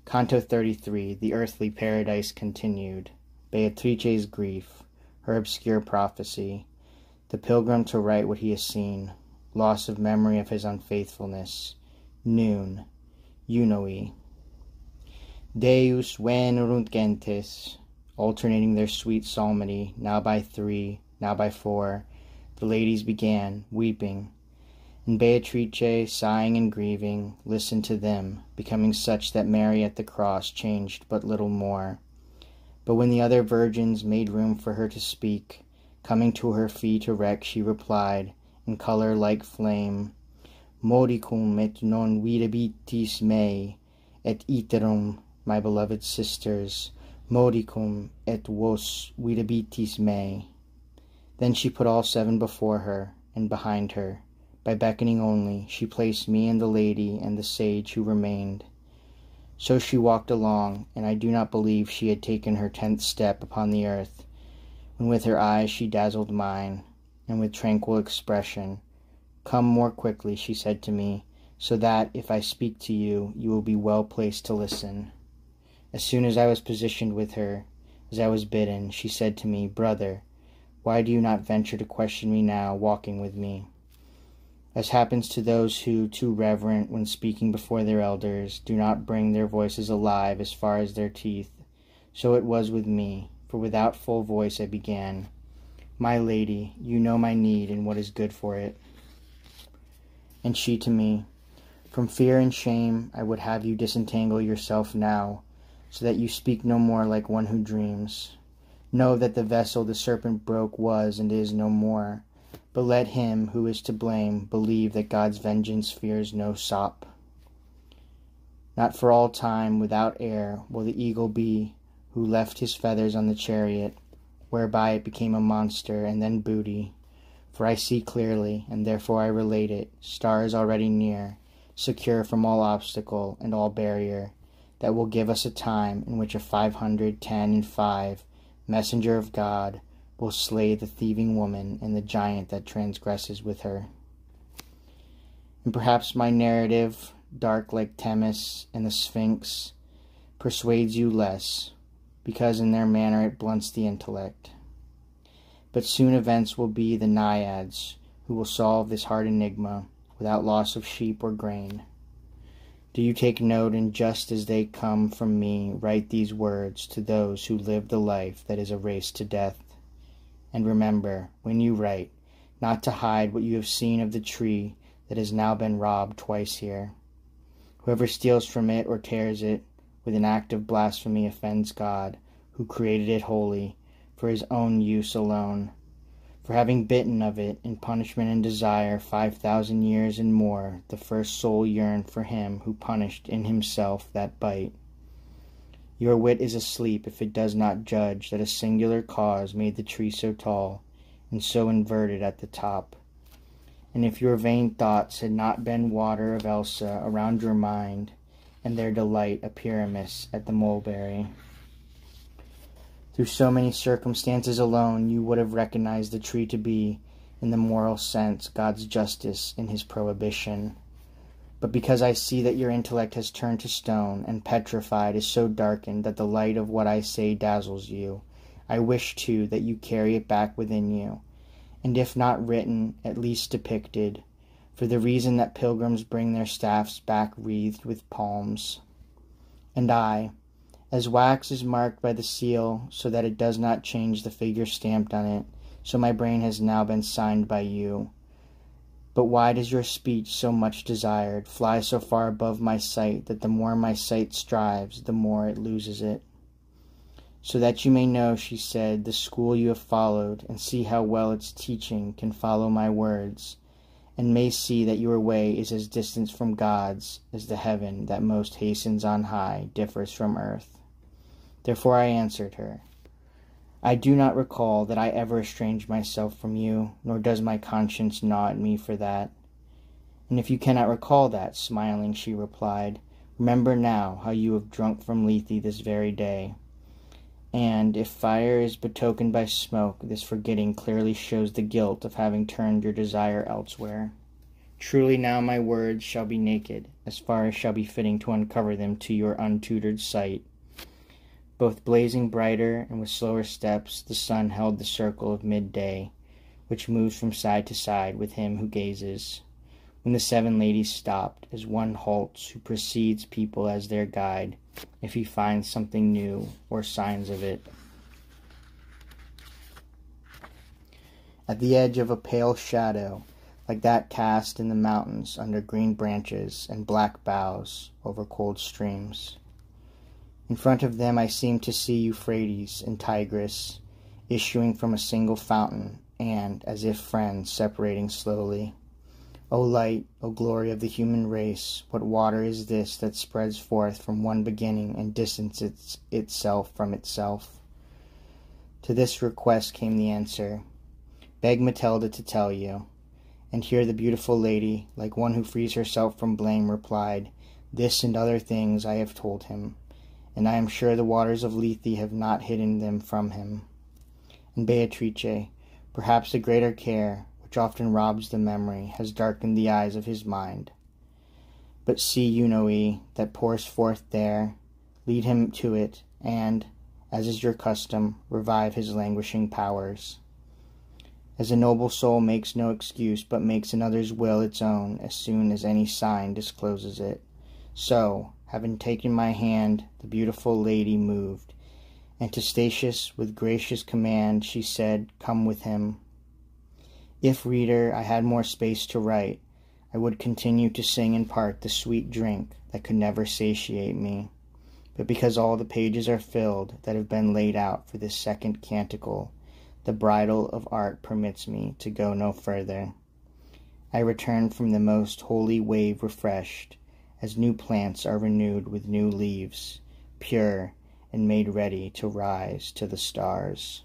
Canto 33, the earthly paradise continued. Beatrice's grief, her obscure prophecy, the pilgrim to write what he has seen, loss of memory of his unfaithfulness. Noon, Unoi. Deus venerunt gentes, alternating their sweet psalmody, now by 3, now by 4, the ladies began, weeping, and Beatrice, sighing and grieving, listened to them, becoming such that Mary at the cross changed but little more. But when the other virgins made room for her to speak, coming to her feet erect, she replied, in color like flame, Modicum et non videbitis mei, et iterum, my beloved sisters, modicum et vos videbitis mei. Then she put all 7 before her, and behind her. By beckoning only, she placed me and the lady and the sage who remained. So she walked along, and I do not believe she had taken her 10th step upon the earth, when with her eyes she dazzled mine, and with tranquil expression, Come more quickly, she said to me, so that, if I speak to you, you will be well placed to listen. As soon as I was positioned with her, as I was bidden, she said to me, Brother, why do you not venture to question me now, walking with me? As happens to those who, too reverent when speaking before their elders, do not bring their voices alive as far as their teeth, so it was with me, for without full voice I began, My lady, you know my need and what is good for it. And she to me, From fear and shame I would have you disentangle yourself now, so that you speak no more like one who dreams. Know that the vessel the serpent broke was and is no more, but let him who is to blame believe that God's vengeance fears no sop. Not for all time without air will the eagle be who left his feathers on the chariot, whereby it became a monster and then booty. For I see clearly, and therefore I relate it, stars already near, secure from all obstacle and all barrier, that will give us a time in which a 510 messenger of God will slay the thieving woman and the giant that transgresses with her. And perhaps my narrative, dark like Themis and the Sphinx, persuades you less, because in their manner it blunts the intellect. But soon events will be the naiads who will solve this hard enigma without loss of sheep or grain. Do you take note, and just as they come from me, write these words to those who live the life that is a race to death. And remember, when you write, not to hide what you have seen of the tree that has now been robbed twice here. Whoever steals from it or tears it, with an act of blasphemy offends God, who created it wholly, for his own use alone. For having bitten of it, in punishment and desire, 5,000 years and more, the first soul yearned for him who punished in himself that bite. Your wit is asleep if it does not judge that a singular cause made the tree so tall, and so inverted at the top. And if your vain thoughts had not been water of Elsa around your mind, and their delight a Pyramus at the mulberry. Through so many circumstances alone you would have recognized the tree to be, in the moral sense, God's justice in his prohibition. But because I see that your intellect has turned to stone, and petrified is so darkened that the light of what I say dazzles you, I wish too that you carry it back within you, and if not written, at least depicted, for the reason that pilgrims bring their staffs back wreathed with palms. And I, as wax is marked by the seal, so that it does not change the figure stamped on it, so my brain has now been signed by you. But why does your speech, so much desired, fly so far above my sight, that the more my sight strives, the more it loses it? So that you may know, she said, the school you have followed, and see how well its teaching can follow my words, and may see that your way is as distant from God's as the heaven that most hastens on high differs from earth. Therefore I answered her, I do not recall that I ever estranged myself from you, nor does my conscience gnaw at me for that. And if you cannot recall that, smiling, she replied, remember now how you have drunk from Lethe this very day. And if fire is betokened by smoke, this forgetting clearly shows the guilt of having turned your desire elsewhere. Truly now my words shall be naked, as far as shall be fitting to uncover them to your untutored sight. Both blazing brighter and with slower steps, the sun held the circle of midday, which moves from side to side with him who gazes. When the 7 ladies stopped, as one halts who precedes people as their guide, if he finds something new or signs of it. At the edge of a pale shadow, like that cast in the mountains under green branches and black boughs over cold streams. In front of them I seem to see Euphrates and Tigris, issuing from a single fountain, and, as if friends, separating slowly. O light, O glory of the human race, what water is this that spreads forth from one beginning and distances itself from itself? To this request came the answer, beg Matilda to tell you. And here the beautiful lady, like one who frees herself from blame, replied, this and other things I have told him, and I am sure the waters of Lethe have not hidden them from him. And Beatrice, perhaps the greater care, which often robs the memory, has darkened the eyes of his mind. But see Eunoe, that pours forth there, lead him to it, and, as is your custom, revive his languishing powers. As a noble soul makes no excuse, but makes another's will its own as soon as any sign discloses it, so, having taken my hand, the beautiful lady moved, and to Statius with gracious command she said, come with him. If, reader, I had more space to write, I would continue to sing in part the sweet drink that could never satiate me, but because all the pages are filled that have been laid out for this second canticle, the bridle of art permits me to go no further. I return from the most holy wave refreshed, as new plants are renewed with new leaves, pure and made ready to rise to the stars.